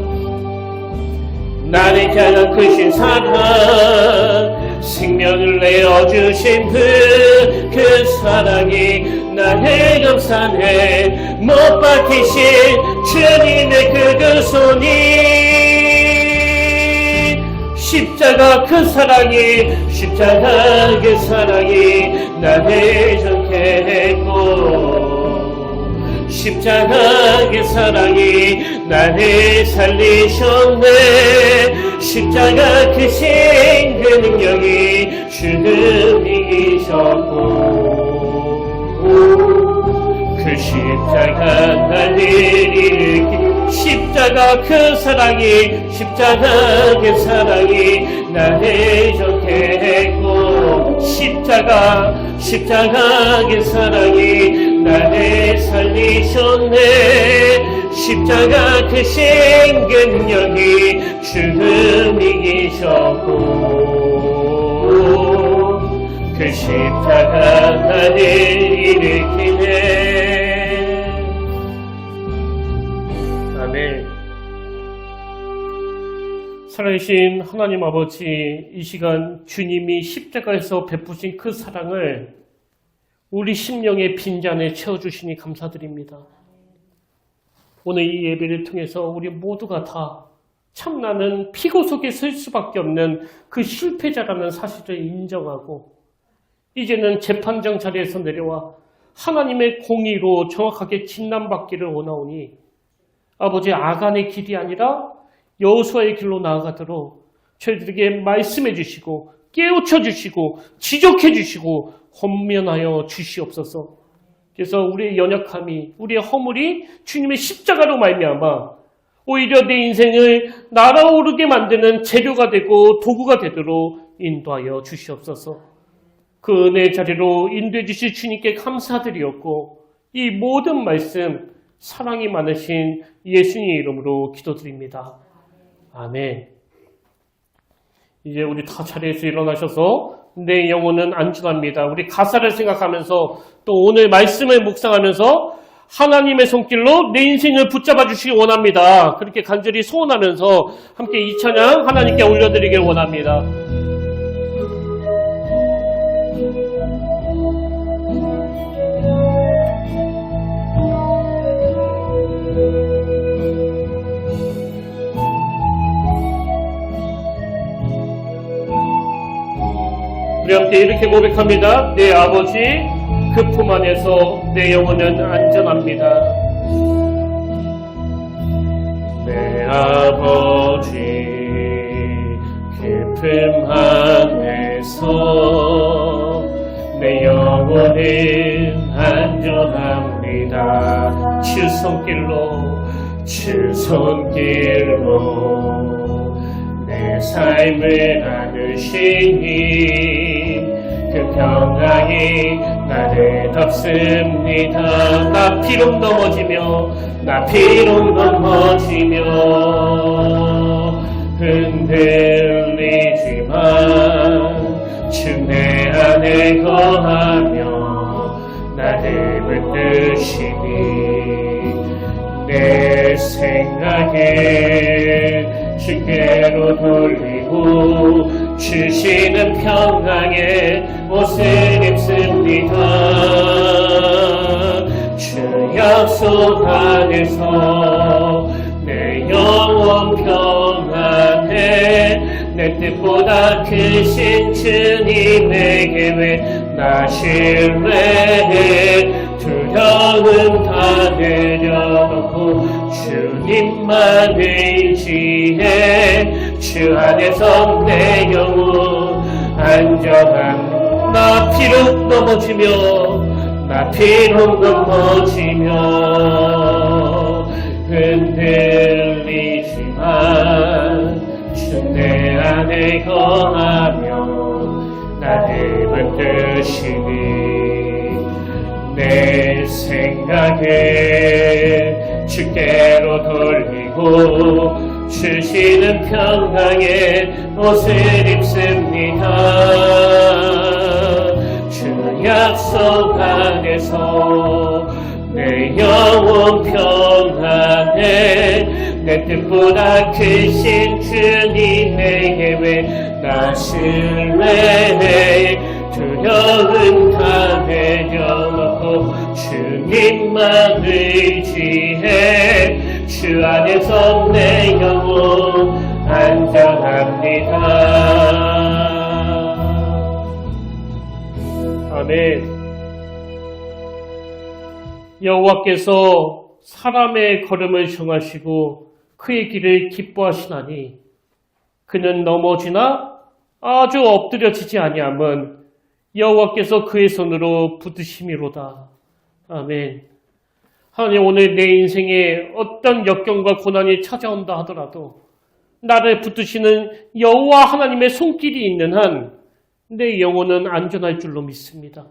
[SPEAKER 1] 크신 사랑 생명을 내어주신 그 사랑이 나를 감싸네 못 박히신 주님의 그 손이 십자가 그 사랑이 나를 정케했고 십자가 그 사랑이 나를 살리셨네 십자가 크신 그 능력이 죽음 이기셨고 그 십자가 나를 일으킨 십자가 그 사랑이 나를 정케했고 십자가 그 사랑이 나를 살리셨네 십자가 크신 그 능력이 죽음 이기셨고 그 십자가 나를 일으키네 아멘. 살아계신 하나님 아버지 이 시간 주님이 십자가에서 베푸신 그 사랑을 우리 심령의 빈잔에 채워주시니 감사드립니다. 오늘 이 예배를 통해서 우리 모두가 다 참 나는 피고 속에 설 수밖에 없는 그 실패자라는 사실을 인정하고 이제는 재판장 자리에서 내려와 하나님의 공의로 정확하게 진단받기를 원하오니 아버지 아간의 길이 아니라 여호수아의 길로 나아가도록 저희들에게 말씀해 주시고 깨우쳐 주시고 지적해 주시고 헌면하여 주시옵소서. 그래서 우리의 연약함이 우리의 허물이 주님의 십자가로 말미암아 오히려 내 인생을 날아오르게 만드는 재료가 되고 도구가 되도록 인도하여 주시옵소서. 그 은혜의 자리로 인도해 주실 주님께 감사드리었고 이 모든 말씀 사랑이 많으신 예수님의 이름으로 기도드립니다. 아멘. 이제 우리 다 자리에서 일어나셔서 내 영혼은 안전합니다. 우리 가사를 생각하면서 또 오늘 말씀을 묵상하면서 하나님의 손길로 내 인생을 붙잡아 주시기 원합니다. 그렇게 간절히 소원하면서 함께 이 찬양 하나님께 올려드리길 원합니다. 우리 함께 이렇게 고백합니다. 내 아버지 그 품 안에서 내 영혼은 안전합니다. 내 아버지 그 품 안에서 내 영혼은 안전합니다. 주 손길로 내 삶을 나누시니 그 평강이 나를 덮습니다. 나 비록 넘어지며 흔들리지만 주 내 안에 거하며 나를 붙드시니 내 생각을 주께로 돌리고 주시는 평강의 옷을 입습니다. 주 약속 안에서 내 영혼 평안해 내 뜻보다 크신 주님의 계획 나 신뢰해 두려움 다 내려놓고 주님만 의지해 주 안에서 내 영혼 안전합니다. 나 비록 넘어지며 흔들리지만 주 내 안에 거하며 나를 붙드시니 내 생각을 주께로 돌리고 주시는 평강의 옷을 입습니다. 주 약속 안에서 내 영혼 평안해 내 뜻보다 크신 주님의 계획 나 신뢰해 두려움 다 내려놓고 주님만 의지해 주 안에서 내 영혼 안전합니다. 아멘. 여호와께서 사람의 걸음을 정하시고 그의 길을 기뻐하시나니 그는 넘어지나 아주 엎드려지지 아니함은 여호와께서 그의 손으로 붙드심이로다. 아멘. 하나님, 오늘 내 인생에 어떤 역경과 고난이 찾아온다 하더라도 나를 붙드시는 여호와 하나님의 손길이 있는 한 내 영혼은 안전할 줄로 믿습니다.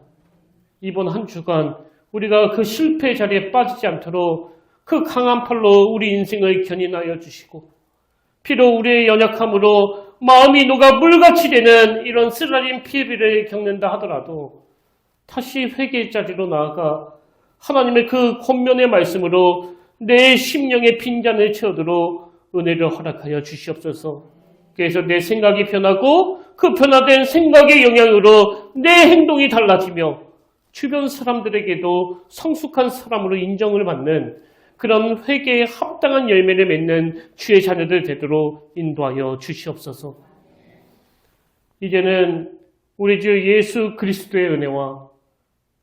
[SPEAKER 1] 이번 한 주간 우리가 그 실패의 자리에 빠지지 않도록 그 강한 팔로 우리 인생을 견인하여 주시고 비록 우리의 연약함으로 마음이 녹아 물같이 되는 이런 쓰라린 피해비를 겪는다 하더라도 다시 회개의 자리로 나아가 하나님의 그 권면의 말씀으로 내 심령의 빈잔을 채우도록 은혜를 허락하여 주시옵소서. 그래서 내 생각이 변하고 그 변화된 생각의 영향으로 내 행동이 달라지며 주변 사람들에게도 성숙한 사람으로 인정을 받는 그런 회개에 합당한 열매를 맺는 주의 자녀들 되도록 인도하여 주시옵소서. 이제는 우리 주 예수 그리스도의 은혜와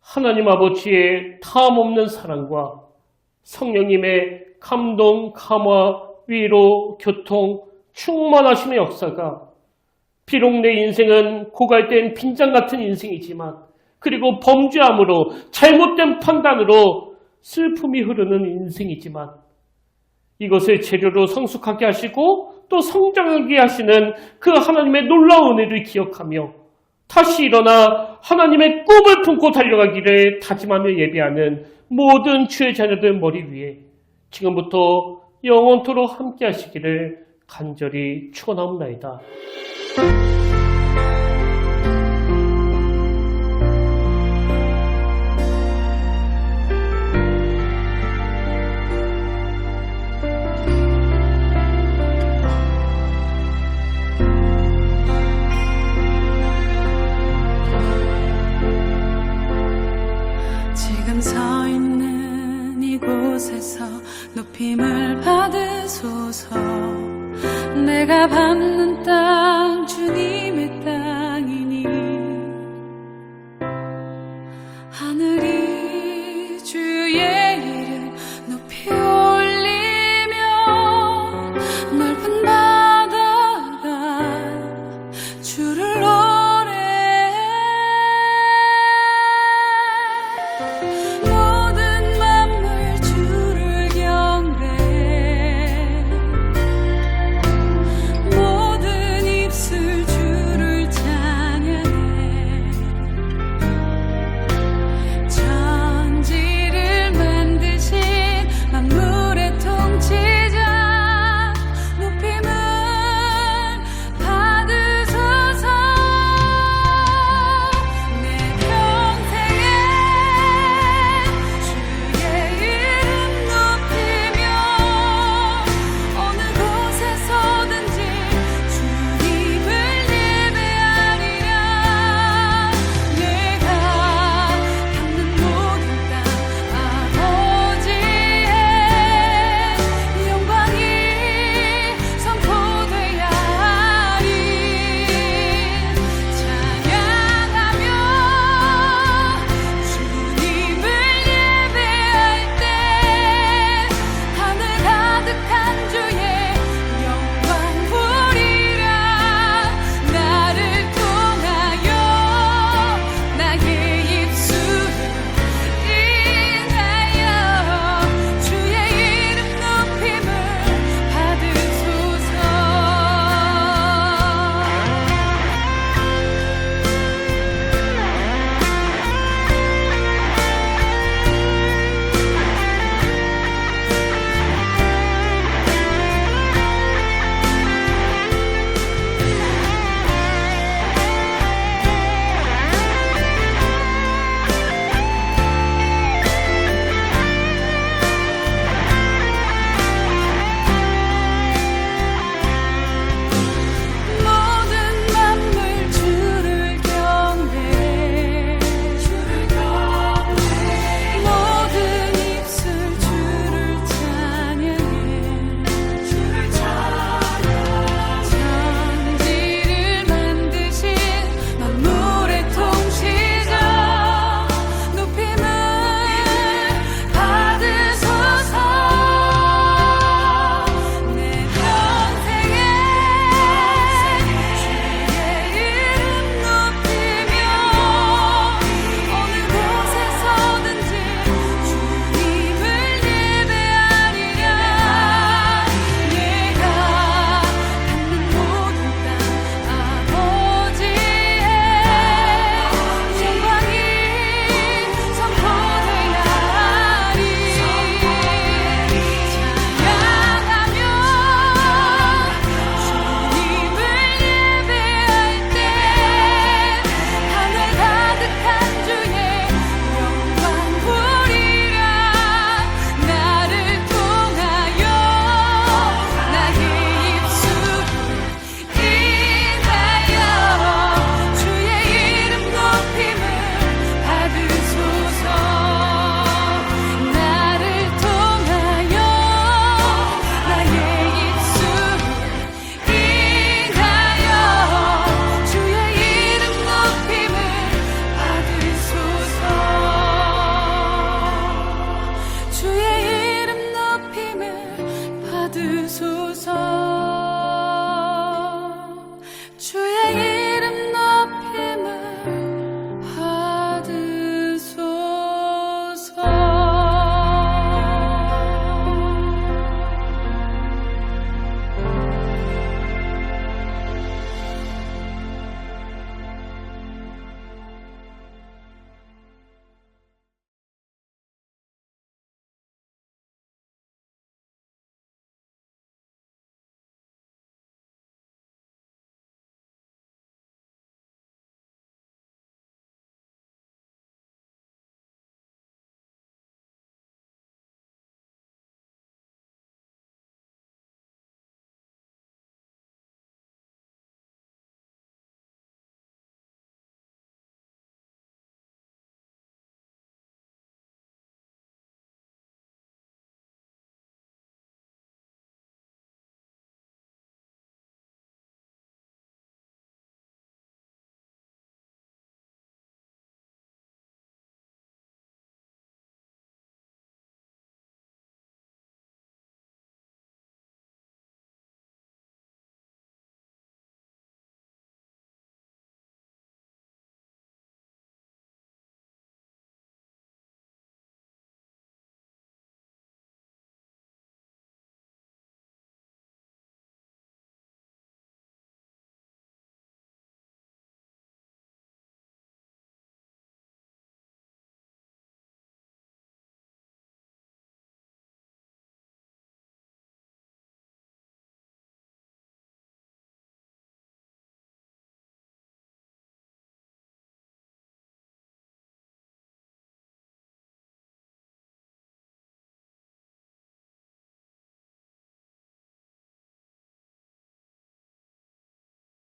[SPEAKER 1] 하나님 아버지의 탐없는 사랑과 성령님의 감동, 감화, 위로, 교통, 충만하심의 역사가 비록 내 인생은 고갈된 빈장 같은 인생이지만 그리고 범죄함으로 잘못된 판단으로 슬픔이 흐르는 인생이지만 이것을 재료로 성숙하게 하시고 또 성장하게 하시는 그 하나님의 놀라운 은혜를 기억하며 다시 일어나 하나님의 꿈을 품고 달려가기를 다짐하며 예배하는 모든 주의 자녀들 머리 위에 지금부터 영원토록 함께 하시기를 간절히 축원하옵나이다.
[SPEAKER 2] 지금 서 있는 이곳에서 높임을 받으소서. 내가 밟는 땅